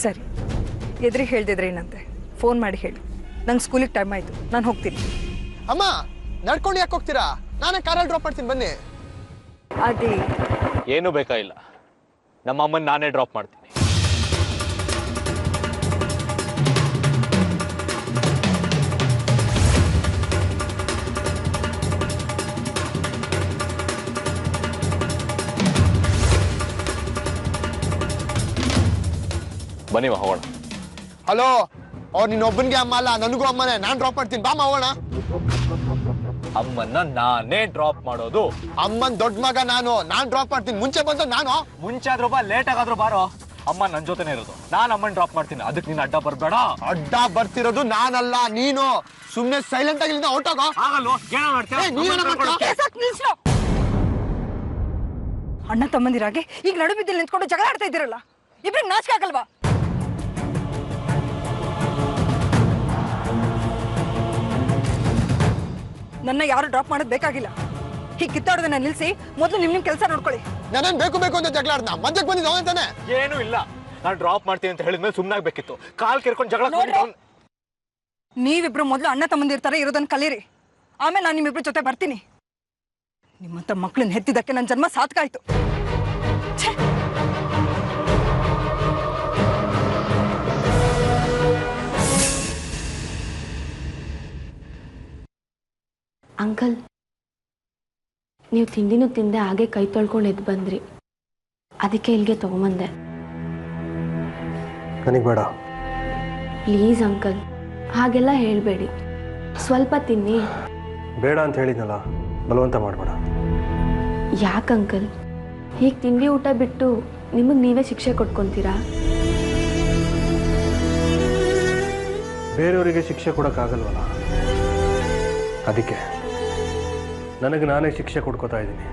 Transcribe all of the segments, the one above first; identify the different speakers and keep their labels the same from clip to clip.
Speaker 1: ಸರಿ, ಎದುರಿಗೆ ಹೇಳ್ದಿದ್ರೆ ಏನಂತೆ, ಫೋನ್ ಮಾಡಿ ಹೇಳಿ. ನಂಗೆ ಸ್ಕೂಲಿಗೆ ಟೈಮ್ ಆಯಿತು, ನಾನು ಹೋಗ್ತೀನಿ.
Speaker 2: ಅಮ್ಮ ನಡ್ಕೊಂಡು ಯಾಕೆ ಹೋಗ್ತೀರಾ? ನಾನೇ ಕಾರಲ್ಲಿ ಡ್ರಾಪ್ ಮಾಡ್ತೀನಿ, ಬನ್ನಿ.
Speaker 1: ಅದೇ
Speaker 3: ಏನೂ ಬೇಕಾಗಿಲ್ಲ, ನಮ್ಮ ಅಮ್ಮನ ನಾನೇ ಡ್ರಾಪ್ ಮಾಡ್ತೀನಿ. ಬನ್ನಿ ಹೋಗೋಣ.
Speaker 2: ಹಲೋ, ಅವ್ರು ನಿನ್ನೊಬ್ಬನಿಗೆ ಅಮ್ಮ ಅಲ್ಲ, ನನಗೂ ಅಮ್ಮನೇ. ನಾನು ಡ್ರಾಪ್ ಮಾಡ್ತೀನಿ, ಬಾಮ ಹೋಗೋಣ.
Speaker 3: ಅಮ್ಮನ್ನ ನಾನೇ ಡ್ರಾಪ್ ಮಾಡೋದು.
Speaker 2: ಅಮ್ಮನ್ ದೊಡ್ಡ ಮಗ ನಾನು ಡ್ರಾಪ್ ಮಾಡ್ತೀನಿ. ಮುಂಚೆ ಬಂದು ನಾನು
Speaker 3: ಮುಂಚೆ ಆದ್ರೂ ಬಾ, ಲೇಟ್ ಆಗಾದ್ರೂ ಬಾರೋ. ಅಮ್ಮ ನನ್ನ ಜೊತೆನೇ ಇರೋದು, ನಾನು ಅಮ್ಮನ್ ಡ್ರಾಪ್ ಮಾಡ್ತೀನಿ. ಅದಕ್ಕೆ ನೀನು ಅಡ್ಡ ಬರ್ಬೇಡ.
Speaker 2: ಅಡ್ಡ ಬರ್ತಿರೋದು ನಾನಲ್ಲ, ನೀನು. ಸುಮ್ನೆ ಸೈಲೆಂಟ್ ಆಗಿ ಹೊರಟೋಗೋ.
Speaker 1: ಅಣ್ಣ ತಮ್ಮಂದಿರಾಗೆ ಈಗ ನಡು ಬಿದ್ದಲ್ಲಿ ನಿಂತ್ಕೊಂಡು ಜಗಳ ಆಡ್ತಾ ಇದ್ದೀರಲ್ಲ, ಇಬ್ರಿಗೆ ನಾಚಿಕೆ ಆಗಲ್ವಾ? ನನ್ನ ಯಾರು ಡ್ರಾಪ್ ಮಾಡೋದು ಬೇಕಾಗಿಲ್ಲ. ಹೀಗೆ ಕಿತ್ತಾಡೋದನ್ನ ನಿಲ್ಸಿ ಮೊದಲು ನಿಮ್ ಕೆಲಸ ನೋಡ್ಕೊಳ್ಳಿ.
Speaker 2: ನಾನೇನ್ ಬೇಕು ಬೇಕು ಅಂತ ಜಗಳ ಆಡ್ನ ಮಧ್ಯಕ್ಕೆ ಬಂದಿದ್ದು ಅಂತಾನೆ.
Speaker 3: ಏನೂ ಇಲ್ಲ, ನಾನು ಡ್ರಾಪ್ ಮಾಡ್ತೀನಿ ಅಂತ ಹೇಳಿದ್ಮೇಲೆ ಸುಮ್ಮನಾಗಬೇಕಿತ್ತು. ಕಾಲ್ ಕೆರ್ಕೊಂಡು ಜಗಳ.
Speaker 1: ನೀವಿಬ್ರು ಮೊದಲು ಅಣ್ಣ ತಮ್ಮಂದಿರ್ತಾರೆ ಇರೋದನ್ನ ಕಲೀರಿ, ಆಮೇಲೆ ನಾನು ನಿಮ್ಮಿಬ್ರು ಜೊತೆ ಬರ್ತೀನಿ. ನಿಮ್ಮಂತ ಮಕ್ಕಳನ್ನ ಹೆತ್ತಿದ್ದಕ್ಕೆ ನನ್ನ ಜನ್ಮ ಸಾರ್ಥಕ.
Speaker 4: ಅಂಕಲ್, ನೀವು ತಿಂಡಿನೂ ತಿಂದೆ ಹಾಗೆ ಕೈ ತೊಳ್ಕೊಂಡು ಎದ್ದು ಬಂದ್ರಿ, ಅದಕ್ಕೆ ಇಲ್ಲಿಗೆ ತಗೊಂಬಂದೆ.
Speaker 5: ನನಗೆ ಬೇಡ.
Speaker 4: ಪ್ಲೀಸ್ ಅಂಕಲ್, ಹಾಗೆಲ್ಲ ಹೇಳಬೇಡಿ. ಸ್ವಲ್ಪ ತಿನ್ನಿ.
Speaker 5: ಬೇಡ ಅಂತ ಹೇಳಿದ್ನಲ್ಲ, ಬಲವಂತ ಮಾಡಬೇಡ.
Speaker 4: ಯಾಕೆ ಅಂಕಲ್ ಹೀಗೆ ತಿಂಡಿ ಊಟ ಬಿಟ್ಟು ನಿಮಗೆ ನೀವೇ ಶಿಕ್ಷೆ ಕೊಟ್ಕೊತೀರಾ?
Speaker 5: ಬೇರೆಯವರಿಗೆ ಶಿಕ್ಷೆ ಕೊಡೋಕ್ಕಾಗಲ್ವಲ್ಲ, ಅದಕ್ಕೆ ನನಗೆ ನಾನೇ ಶಿಕ್ಷೆ ಕೊಡ್ಕೋತಾ ಇದ್ದೀನಿ.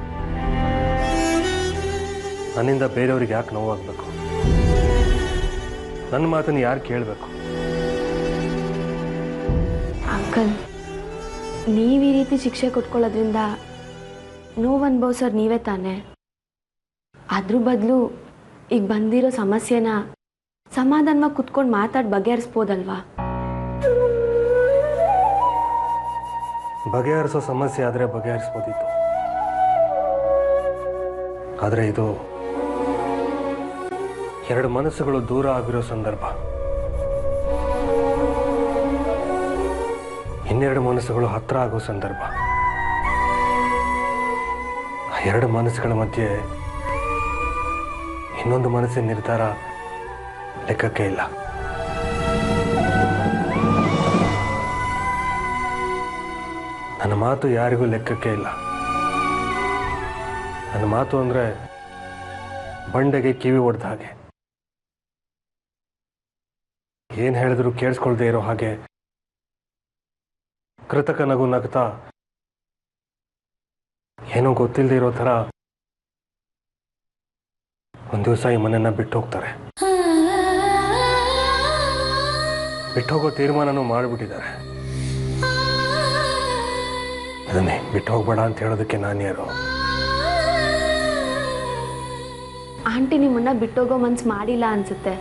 Speaker 5: ನನ್ನಿಂದ ಬೇರೆಯವ್ರಿಗೆ ಯಾಕೆ ನೋವಾಗಬೇಕು? ನನ್ನ ಮಾತನ್ನು ಯಾರು ಕೇಳಬೇಕು?
Speaker 4: ಅಂಕಲ್, ನೀವು ಈ ರೀತಿ ಶಿಕ್ಷೆ ಕೊಟ್ಕೊಳ್ಳೋದ್ರಿಂದ ನೋವು ಅನುಭವಿಸೋರು ನೀವೇ ತಾನೆ. ಅದ್ರ ಬದಲು ಈಗ ಬಂದಿರೋ ಸಮಸ್ಯೆನ ಸಮಾಧಾನವಾಗಿ ಕುತ್ಕೊಂಡು ಮಾತಾಡಿ ಬಗೆಹರಿಸ್ಬೋದಲ್ವಾ?
Speaker 5: ಬಗೆಹರಿಸೋ ಸಮಸ್ಯೆ ಆದರೆ ಬಗೆಹರಿಸ್ಬೋದಿತ್ತು. ಆದರೆ ಇದು ಎರಡು ಮನಸ್ಸುಗಳು ದೂರ ಆಗಿರೋ ಸಂದರ್ಭ. ಇನ್ನೆರಡು ಮನಸ್ಸುಗಳು ಹತ್ರ ಆಗೋ ಸಂದರ್ಭ. ಆ ಎರಡು ಮನಸ್ಸುಗಳ ಮಧ್ಯೆ ಇನ್ನೊಂದು ಮನಸ್ಸಿನ ನಿರ್ಧಾರ ಲೆಕ್ಕಕ್ಕೆ ಇಲ್ಲ. ನನ್ನ ಮಾತು ಯಾರಿಗೂ ಲೆಕ್ಕಕ್ಕೆ ಇಲ್ಲ. ನನ್ನ ಮಾತು ಅಂದರೆ ಬಂಡೆಗೆ ಕಿವಿ ಹೊಡೆದ ಹಾಗೆ, ಏನು ಹೇಳಿದ್ರು ಕೇಳಿಸ್ಕೊಳ್ದೇ ಇರೋ ಹಾಗೆ ಕೃತಕ ನಗು ನಗ್ತಾ ಏನೋ ಗೊತ್ತಿಲ್ಲದೆ ಇರೋ ಥರ ಒಂದು ದಿವಸ ಈ ಮನೆಯನ್ನ ಬಿಟ್ಟು ಹೋಗ್ತಾರೆ. ಬಿಟ್ಟು ಹೋಗೋ ತೀರ್ಮಾನನೂ ಮಾಡಿಬಿಟ್ಟಿದ್ದಾರೆ. ಅದನ್ನೇ ಬಿಟ್ಟು ಹೋಗ್ಬೇಡ ಅಂತ ಹೇಳೋದಕ್ಕೆ ನಾನು ಯಾರು?
Speaker 4: ಆಂಟಿ ನಿಮ್ಮನ್ನ ಬಿಟ್ಟೋಗೋ ಮನ್ಸು ಮಾಡಿಲ್ಲ ಅನ್ಸುತ್ತೆ.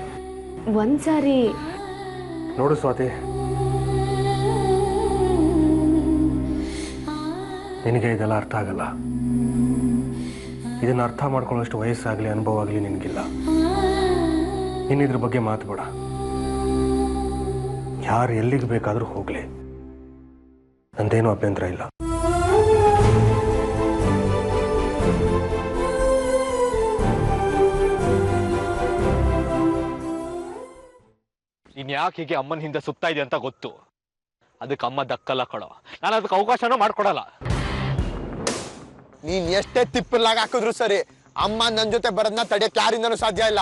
Speaker 4: ಒಂದ್ಸಾರಿ
Speaker 5: ನೋಡು ಸ್ವಾತಿ, ನಿನಗೆ ಇದೆಲ್ಲ ಅರ್ಥ ಆಗಲ್ಲ. ಇದನ್ನು ಅರ್ಥ ಮಾಡ್ಕೊಳ್ಳೋಷ್ಟು ವಯಸ್ಸಾಗಲಿ ಅನುಭವ ಆಗಲಿ ನಿನಗಿಲ್ಲ. ನೀನು ಇದ್ರ ಬಗ್ಗೆ ಮಾತುಬೇಡ. ಯಾರು ಎಲ್ಲಿಗೆ ಬೇಕಾದರೂ ಹೋಗಲಿ, ನಂದೇನೂ ಅಭ್ಯಂತರ ಇಲ್ಲ.
Speaker 3: ಇನ್ಯಾಕೆ ಹೀಗೆ ಅಮ್ಮನ ಹಿಂದೆ ಸುತ್ತಾ ಇದೆ ಅಂತ ಗೊತ್ತು. ಅದಕ್ಕೆ ಅಮ್ಮ ದಕ್ಕಲ್ಲ ಕಣೋ. ನಾನು ಅದಕ್ಕೆ ಅವಕಾಶನೂ ಮಾಡ್ಕೊಡಲ್ಲ.
Speaker 2: ನೀನ್ ಎಷ್ಟೇ ತಿಪ್ಪಲಾಗ ಹಾಕಿದ್ರು ಸರಿ, ಅಮ್ಮ ನನ್ನ ಜೊತೆ ಬರೋದನ್ನ ತಡೆಯಕ್ಕೆ ಯಾರಿಂದನೂ ಸಾಧ್ಯ ಇಲ್ಲ.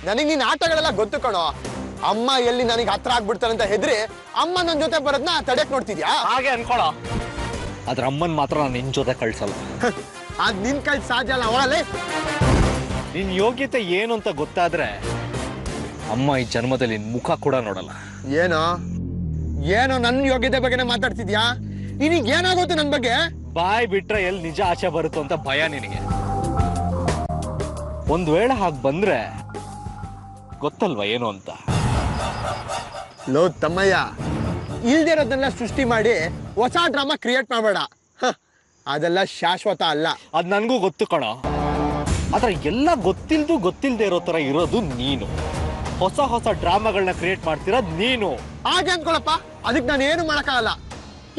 Speaker 2: ನನಗೆ ನೀನ್ ಆಟಗಳೆಲ್ಲ ಗೊತ್ತು ಕಣೋ. ಅಮ್ಮ ಎಲ್ಲಿ ನನಗೆ ಹತ್ರ ಆಗ್ಬಿಡ್ತಾರೆ ಅಂತ ಹೆದ್ರಿ ಅಮ್ಮ ನನ್ನ ಜೊತೆ ಬರೋದನ್ನ ತಡೆಯಕ್ ನೋಡ್ತಿದ್ಯಾ?
Speaker 3: ಹಾಗೆ ಅನ್ಕೊಳ. ಆದ್ರೆ ಅಮ್ಮನ್ ಮಾತ್ರ ನಾನು ನಿನ್ ಜೊತೆ ಕಳ್ಸಲ್ಲ.
Speaker 2: ಅದ್ ನಿನ್ ಕೈ ಸಾಧ್ಯ ಅಲ್ಲ. ಅವಳಲ್ಲಿ
Speaker 3: ನಿನ್ ಯೋಗ್ಯತೆ ಏನು ಅಂತ ಗೊತ್ತಾದ್ರೆ ಅಮ್ಮ ಈ ಜನ್ಮದಲ್ಲಿ ಮುಖ ಕೂಡ ನೋಡಲ್ಲ.
Speaker 2: ಏನೋ ಏನೋ ನನ್ನ ಯೋಗ್ಯತೆ ಬಗ್ಗೆನೇ ಮಾತಾಡ್ತಿದ್ಯಾ? ನಿನಗೆ ಏನಾಗುತ್ತೆ ನನ್ನ ಬಗ್ಗೆ?
Speaker 3: ಬಾಯ್ ಬಿಟ್ರೆ ಎಲ್ಲಿ ನಿಜ ಆಚೆ ಬರುತ್ತೋ ಅಂತ ಭಯ ನಿನಗೆ. ಒಂದ್ ವೇಳೆ ಹಾಗೆ ಬಂದ್ರೆ ಗೊತ್ತಲ್ವಾ ಏನು ಅಂತ.
Speaker 2: ಲೋ ತಮ್ಮಯ್ಯ, ಇಲ್ದೇ ಇರೋದನ್ನೆಲ್ಲ ಸೃಷ್ಟಿ ಮಾಡಿ ಹೊಸ ಡ್ರಾಮಾ ಕ್ರಿಯೇಟ್ ಮಾಡಬೇಡ. ಅದೆಲ್ಲ ಶಾಶ್ವತ ಅಲ್ಲ.
Speaker 3: ಅದ್ ನನ್ಗೂ ಗೊತ್ತು ಕಣೋ. ಆದ್ರೆ ಎಲ್ಲ ಗೊತ್ತಿಲ್ದೇ ಇರೋ ತರ ಇರೋದು ನೀನು. ಹೊಸ ಹೊಸ ಡ್ರಾಮಾಗಳನ್ನ ಕ್ರಿಯೇಟ್ ಮಾಡ್ತಿರೋದ್ ನೀನು.
Speaker 2: ಹಾಗೆ ಅನ್ಕೊಳಪ್ಪ, ಅದಕ್ಕೆ ನಾನು ಏನು ಮಾಡಕ್ಕಾಗಲ್ಲ.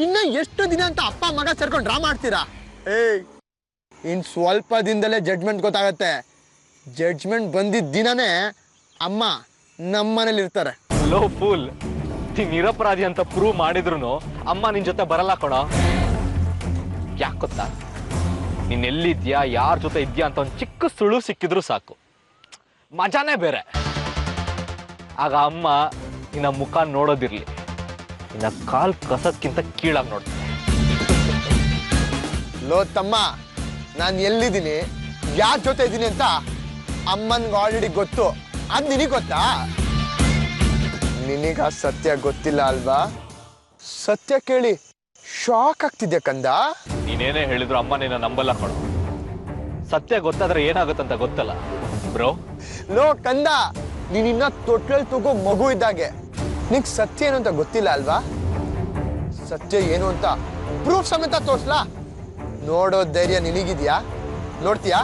Speaker 2: ಇನ್ನ ಎಷ್ಟು ದಿನ ಅಂತ ಅಪ್ಪ ಮಗ ಸೇರ್ಕೊಂಡು ಡ್ರಾಮಾ ಆಡ್ತೀರಾ? ಇನ್ ಸ್ವಲ್ಪ ದಿನದಲ್ಲೇ ಜಡ್ಜ್ಮೆಂಟ್ ಗೊತ್ತಾಗತ್ತೆ. ಜಡ್ಜ್ಮೆಂಟ್ ಬಂದಿದ್ದ ದಿನನೇ ಅಮ್ಮ ನಮ್ಮನೇಲಿ ಇರ್ತಾರೆ.
Speaker 3: ಲೋ ಫೂಲ್, ನೀನ್ ನಿರಪರಾಧಿ ಅಂತ ಪ್ರೂವ್ ಮಾಡಿದ್ರು ಅಮ್ಮ ನಿನ್ ಜೊತೆ ಬರಲ್ಲ ಕಣೋ. ಯಾಕೆ ಗೊತ್ತಾ? ನೀನ್ ಎಲ್ಲಿದ್ಯಾ, ಯಾರ ಜೊತೆ ಇದ್ಯಾ ಅಂತ ಒಂದ್ ಚಿಕ್ಕ ಸುಳು ಸಿಕ್ಕಿದ್ರು ಸಾಕು, ಮಜಾನೇ ಬೇರೆ. ಆಗ ಅಮ್ಮ ನಿನ್ನ ಮುಖ ನೋಡೋದಿರ್ಲಿ, ನಿನ್ನ ಕಾಲ್ ಕಸದ್ಕಿಂತ ಕೀಳಾಗಿ ನೋಡ್ತೀನಿ.
Speaker 2: ಲೋ ತಮ್ಮ, ನಾನು ಎಲ್ಲಿದ್ದೀನಿ, ಯಾರ ಜೊತೆ ಇದ್ದೀನಿ ಅಂತ ಅಮ್ಮನ್ಗೆ ಆಲ್ರೆಡಿ ಗೊತ್ತು. ಅದ್ ನಿನಗೆ ಗೊತ್ತಾ? ನಿನಗ ಸತ್ಯ ಗೊತ್ತಿಲ್ಲ ಅಲ್ವಾ? ಸತ್ಯ ಕೇಳಿ ಶಾಕ್ ಆಗ್ತಿದ್ಯಾ ಕಂದ?
Speaker 3: ನೀನೇನೇ ಹೇಳಿದ್ರು ಅಮ್ಮ ನಿನ್ನ ನಂಬಲ್ಲ ಕಣೋ. ಸತ್ಯ ಗೊತ್ತಾದ್ರೆ ಏನಾಗುತ್ತಂತ ಗೊತ್ತಲ್ಲ ಬ್ರೋ.
Speaker 2: ಲೋ ಕಂದ, ನೀನಿನ್ನ ತೊಟ್ಲಲ್ಲಿ ತಗೋ ಮಗು ಇದ್ದಾಗೆ. ನಿಂಗೆ ಸತ್ಯ ಏನು ಅಂತ ಗೊತ್ತಿಲ್ಲ ಅಲ್ವಾ? ಸತ್ಯ ಏನು ಅಂತ ಪ್ರೂಫ್ ಸಮೇತ ತೋರ್ಸ್ಲಾ? ನೋಡೋ ಧೈರ್ಯ ನಿನಗಿದ್ಯಾ? ನೋಡ್ತೀಯಾ?